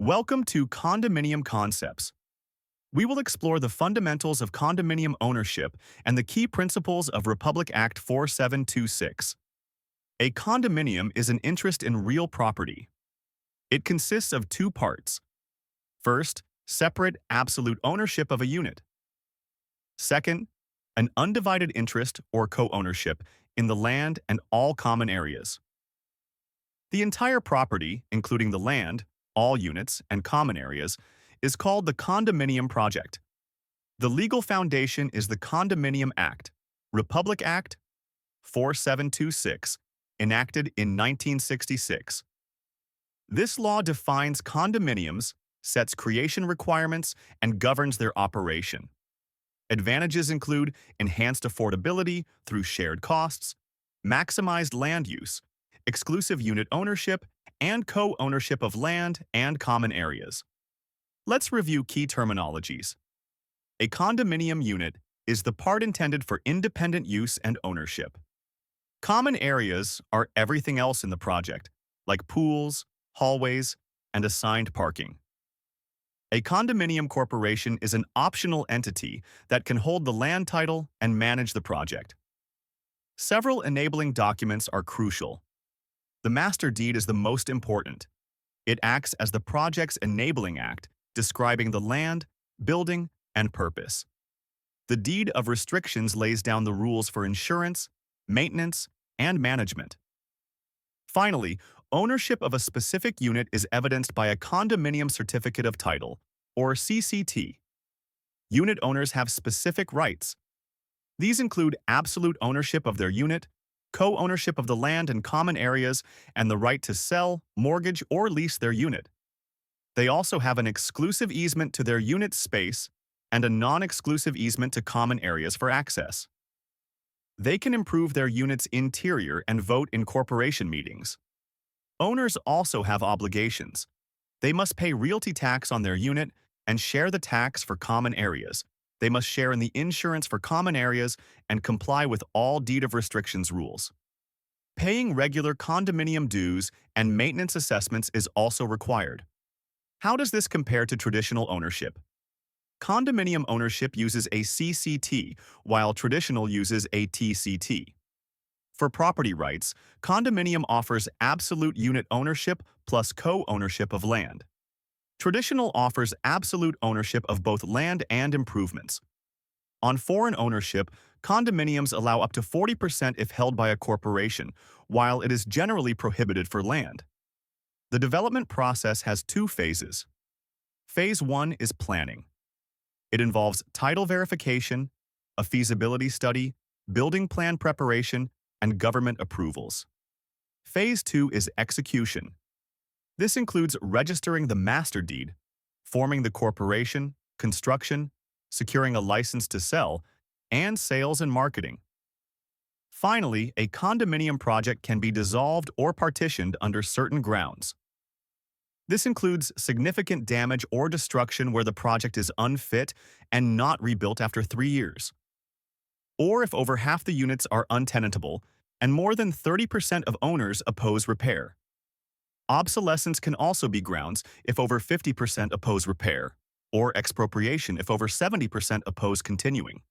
Welcome to Condominium Concepts. We will explore the fundamentals of condominium ownership and the key principles of Republic Act 4726. A condominium is an interest in real property. It consists of two parts. First, separate absolute ownership of a unit. Second, an undivided interest or co-ownership in the land and all common areas. The entire property, including the land, all units, and common areas, is called the condominium project. The legal foundation is the Condominium Act, Republic Act 4726, enacted in 1966. This law defines condominiums, sets creation requirements, and governs their operation. Advantages include enhanced affordability through shared costs, maximized land use, exclusive unit ownership, and co-ownership of land and common areas. Let's review key terminologies. A condominium unit is the part intended for independent use and ownership. Common areas are everything else in the project, like pools, hallways, and assigned parking. A condominium corporation is an optional entity that can hold the land title and manage the project. Several enabling documents are crucial. The master deed is the most important. It acts as the project's enabling act, describing the land, building, and purpose. The deed of restrictions lays down the rules for insurance, maintenance, and management. Finally, ownership of a specific unit is evidenced by a condominium certificate of title, or CCT. Unit owners have specific rights. These include absolute ownership of their unit, co-ownership of the land and common areas, and the right to sell, mortgage, or lease their unit. They also have an exclusive easement to their unit space and a non-exclusive easement to common areas for access. They can improve their unit's interior and vote in corporation meetings. Owners also have obligations. They must pay realty tax on their unit and share the tax for common areas. They must share in the insurance for common areas and comply with all deed of restrictions rules. Paying regular condominium dues and maintenance assessments is also required. How does this compare to traditional ownership? Condominium ownership uses a CCT, while traditional uses a TCT. For property rights, condominium offers absolute unit ownership plus co-ownership of land. Traditional offers absolute ownership of both land and improvements. On foreign ownership, condominiums allow up to 40% if held by a corporation, while it is generally prohibited for land. The development process has two phases. Phase 1 is planning. It involves title verification, a feasibility study, building plan preparation, and government approvals. Phase 2 is execution. This includes registering the master deed, forming the corporation, construction, securing a license to sell, and sales and marketing. Finally, a condominium project can be dissolved or partitioned under certain grounds. This includes significant damage or destruction where the project is unfit and not rebuilt after 3 years, or if over half the units are untenantable and more than 30% of owners oppose repair. Obsolescence can also be grounds if over 50% oppose repair, or expropriation if over 70% oppose continuing.